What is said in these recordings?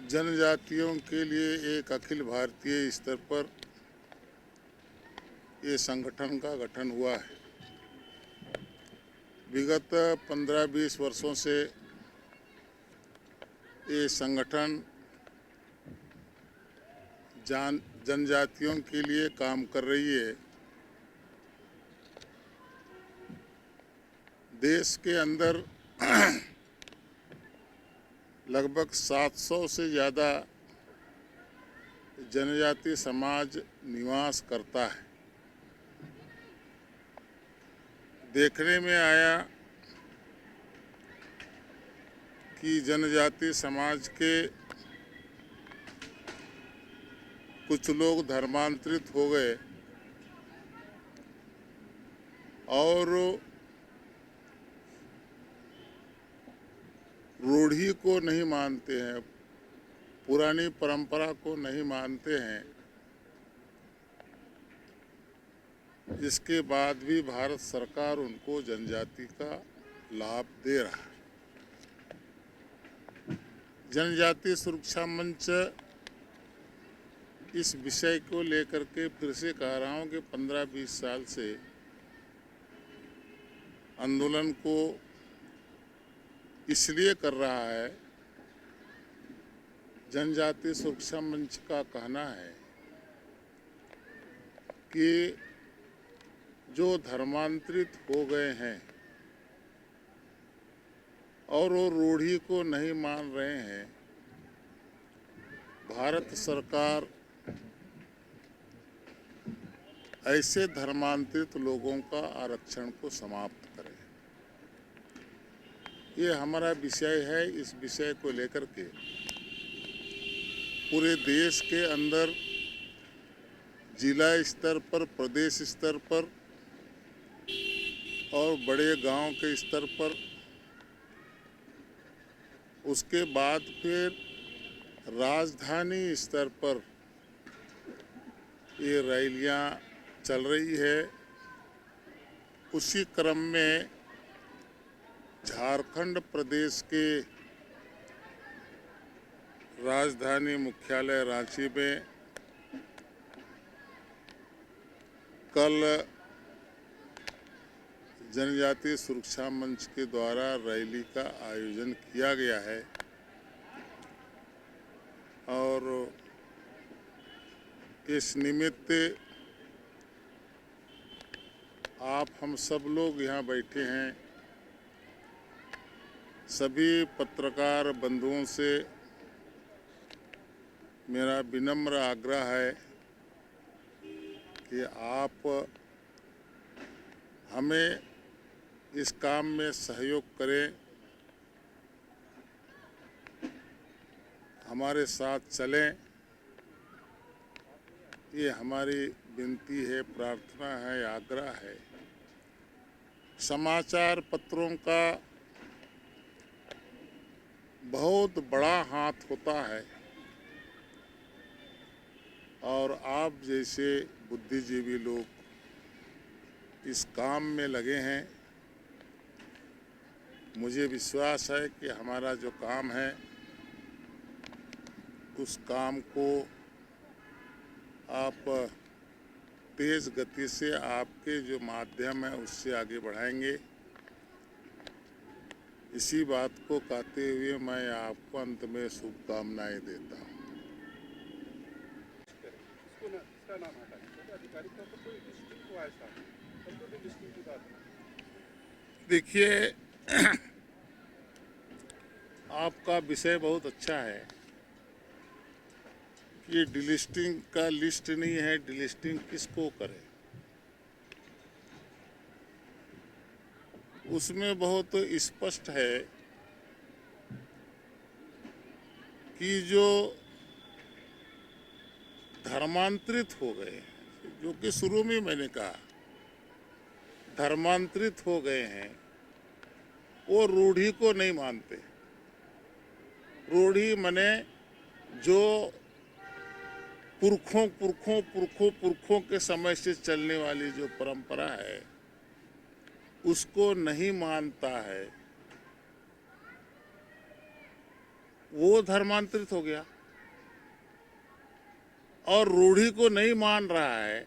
जनजातियों के लिए एक अखिल भारतीय स्तर पर ये संगठन का गठन हुआ है। विगत 15-20 वर्षों से ये संगठन जनजातियों के लिए काम कर रही है। देश के अंदर लगभग 700 से ज़्यादा जनजाति समाज निवास करता है। देखने में आया कि जनजाति समाज के कुछ लोग धर्मांतरित हो गए और रूढ़ी को नहीं मानते हैं, पुरानी परंपरा को नहीं मानते हैं। इसके बाद भी भारत सरकार उनको जनजाति का लाभ दे रहा है। जनजाति सुरक्षा मंच इस विषय को लेकर के फिर से कह रहा हूँ कि 15-20 साल से आंदोलन को इसलिए कर रहा है। जनजाति सुरक्षा मंच का कहना है कि जो धर्मांतरित हो गए हैं और वो रूढ़ी को नहीं मान रहे हैं, भारत सरकार ऐसे धर्मांतरित लोगों का आरक्षण को समाप्त करे। ये हमारा विषय है। इस विषय को लेकर के पूरे देश के अंदर जिला स्तर पर, प्रदेश स्तर पर और बड़े गांव के स्तर पर, उसके बाद फिर राजधानी स्तर पर ये रैलियां चल रही है। उसी क्रम में झारखंड प्रदेश के राजधानी मुख्यालय रांची में कल जनजाति सुरक्षा मंच के द्वारा रैली का आयोजन किया गया है और इस निमित्त आप हम सब लोग यहाँ बैठे हैं। सभी पत्रकार बंधुओं से मेरा विनम्र आग्रह है कि आप हमें इस काम में सहयोग करें, हमारे साथ चलें। ये हमारी विनती है, प्रार्थना है, आग्रह है। समाचार पत्रों का बहुत बड़ा हाथ होता है और आप जैसे बुद्धिजीवी लोग इस काम में लगे हैं। मुझे विश्वास है कि हमारा जो काम है उस काम को आप तेज गति से आपके जो माध्यम है उससे आगे बढ़ाएंगे। इसी बात को कहते हुए मैं आपको अंत में शुभकामनाएं देता हूँ। देखिए, आपका विषय बहुत अच्छा है कि डिलिस्टिंग का लिस्ट नहीं है, डिलिस्टिंग किसको करे। उसमें बहुत स्पष्ट है कि जो धर्मांतरित हो गए, जो कि शुरू में मैंने कहा धर्मांतरित हो गए हैं, वो रूढ़ी को नहीं मानते। रूढ़ी माने जो पुरखों के समय से चलने वाली जो परंपरा है उसको नहीं मानता है, वो धर्मांतरित हो गया। और रूढ़ी को नहीं मान रहा है,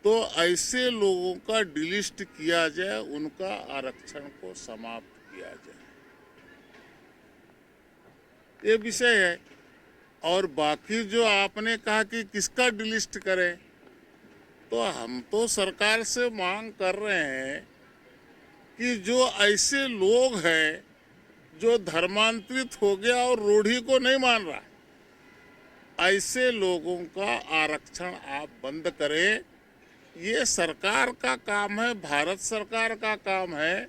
तो ऐसे लोगों का डिलिस्ट किया जाए, उनका आरक्षण को समाप्त किया जाए, ये विषय है। और बाकी जो आपने कहा कि किसका डिलिस्ट करें, तो हम तो सरकार से मांग कर रहे हैं कि जो ऐसे लोग हैं जो धर्मांतरित हो गया और रूढ़ी को नहीं मान रहा, ऐसे लोगों का आरक्षण आप बंद करें। ये सरकार का काम है, भारत सरकार का काम है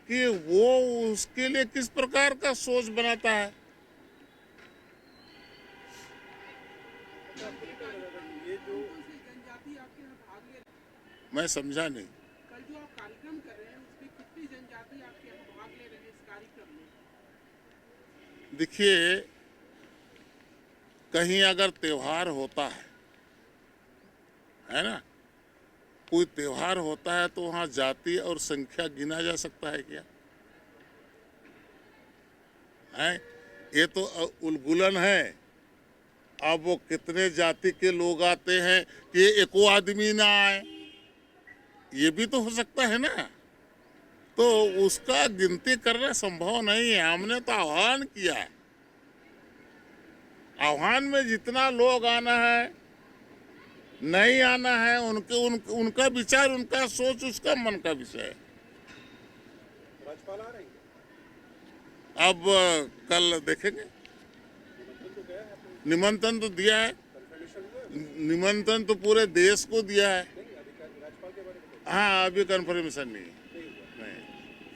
कि वो उसके लिए किस प्रकार का सोच बनाता है। ये जो जनजाति आपके यहाँ भाग ले, मैं समझा नहीं। कल जो आप कार्यक्रम कर रहे हैं उसमें कितनी जनजाति आपके यहाँ भाग ले रहे हैं इस कार्यक्रम में? देखिए, कहीं अगर त्योहार होता है ना, कोई त्योहार होता है तो वहाँ जाति और संख्या गिना जा सकता है क्या? है, ये तो उलगुलन है। अब वो कितने जाति के लोग आते हैं कि एको आदमी ना आए, ये भी तो हो सकता है ना। तो उसका गिनती करना संभव नहीं है। हमने तो आह्वान किया है, आह्वान में जितना लोग आना है, नहीं आना है, उनका विचार, उनका सोच, उसका मन का विषय है। राज्यपाल आ रहे हैं? अब कल देखेंगे। निमंत्रण तो गया है आपने? निमंत्रण तो दिया है, कन्फर्मेशन हुआ? निमंत्रण तो पूरे देश को दिया है। नहीं, अभी राज्यपाल के बारे में बताइए। हाँ, अभी कन्फर्मेशन नहीं है। नहीं हुआ। नहीं।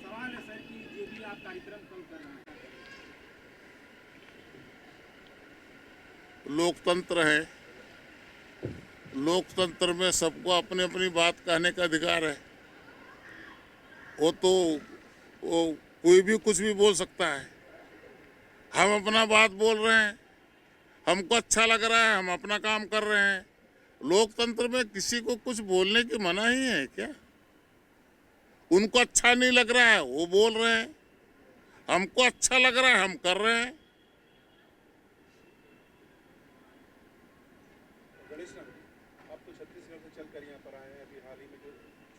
सवाल है सर कि जो भी आप कार्यक्रम कल कर रहे हैं, लोकतंत्र है, लोकतंत्र में सबको अपनी अपनी बात कहने का अधिकार है। वो कोई भी कुछ भी बोल सकता है। हम अपना बात बोल रहे हैं, हमको अच्छा लग रहा है, हम अपना काम कर रहे हैं। लोकतंत्र में किसी को कुछ बोलने की मनाही है क्या? उनको अच्छा नहीं लग रहा है, वो बोल रहे हैं, हमको अच्छा लग रहा है, हम कर रहे हैं। गणेश राम, आप तो छत्तीसगढ़ से चलकर यहाँ पर आए हैं। अभी हाल ही में जो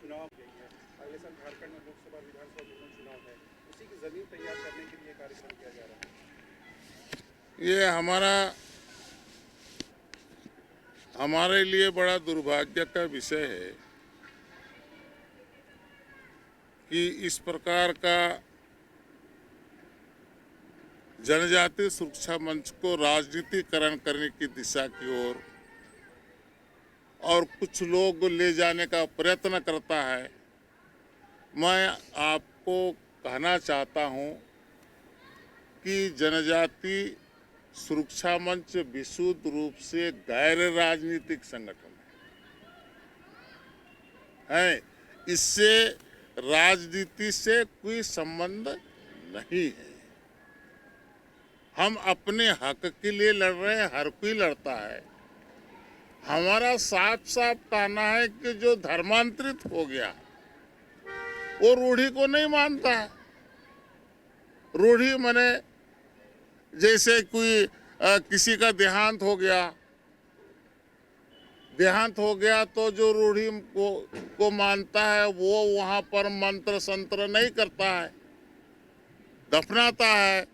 चुनाव गई है, अगले साल झारखंड में लोकसभा विधानसभा दोनों चुनाव है, उसी की जमीन तैयार करने के लिए कार्यक्रम किया जा रहा है। ये हमारे लिए बड़ा दुर्भाग्य का विषय है कि इस प्रकार का जनजातीय सुरक्षा मंच को राजनीतिकरण करने की दिशा की ओर और कुछ लोग ले जाने का प्रयत्न करता है। मैं आपको कहना चाहता हूं कि जनजाति सुरक्षा मंच विशुद्ध रूप से गैर राजनीतिक संगठन है। इससे राजनीति से कोई संबंध नहीं है। हम अपने हक के लिए लड़ रहे हैं, हर कोई लड़ता है। हमारा साफ साफ कहना है कि जो धर्मांतरित हो गया वो रूढ़ी को नहीं मानता है। रूढ़ी माने जैसे कोई किसी का देहांत हो गया तो जो रूढ़ी को मानता है वो वहाँ पर मंत्र संत्र नहीं करता है, दफनाता है,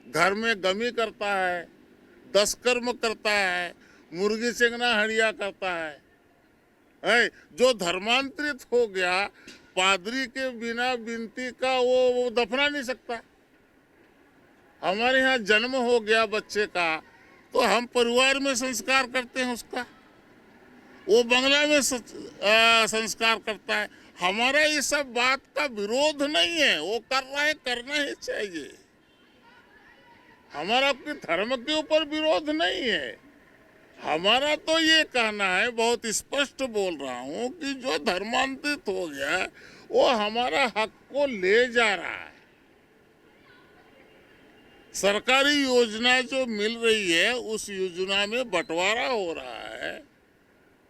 घर में गमी करता है, 10 कर्म करता है, मुर्गी चंगना हड़िया करता है। जो धर्मांतरित हो गया, पादरी के बिना विनती का वो दफना नहीं सकता। हमारे यहाँ जन्म हो गया बच्चे का तो हम परिवार में संस्कार करते हैं उसका, वो बंगला में संस्कार करता है। हमारा ये सब बात का विरोध नहीं है, वो कर रहा है, करना ही चाहिए। हमारा अपने धर्म के ऊपर विरोध नहीं है। हमारा तो ये कहना है, बहुत स्पष्ट बोल रहा हूँ कि जो धर्मांतरित हो गया वो हमारा हक को ले जा रहा है। सरकारी योजना जो मिल रही है उस योजना में बंटवारा हो रहा है,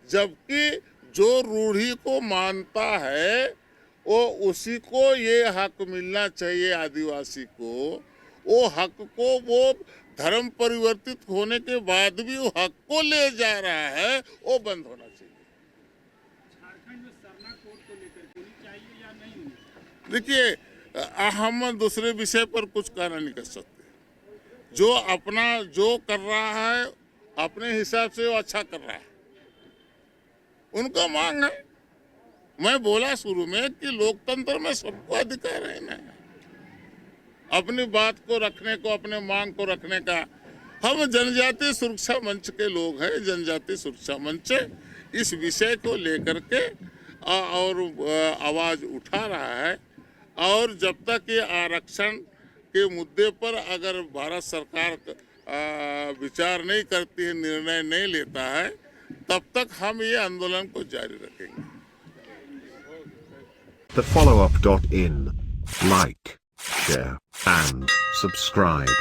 जबकि जो रूढ़ी को मानता है वो उसी को ये हक मिलना चाहिए, आदिवासी को। वो हक को वो धर्म परिवर्तित होने के बाद भी वो हक को ले जा रहा है, वो बंद होना चाहिए। झारखंड में सरना कोड को लेकर होनी चाहिए या नहीं होनी चाहिए? देखिए, हम दूसरे विषय पर कुछ कहना नहीं कर सकते। जो अपना जो कर रहा है अपने हिसाब से वो अच्छा कर रहा है, उनका मांग है। मैं बोला शुरू में कि लोकतंत्र में सबको अधिकार है ना अपनी बात को रखने को, अपने मांग को रखने का। हम जनजातीय सुरक्षा मंच के लोग हैं। जनजातीय सुरक्षा मंच इस विषय को लेकर के और आवाज उठा रहा है, और जब तक ये आरक्षण के मुद्दे पर अगर भारत सरकार विचार नहीं करती है, निर्णय नहीं लेता है, तब तक हम ये आंदोलन को जारी रखेंगे। The followup.in. Like, share, and subscribe.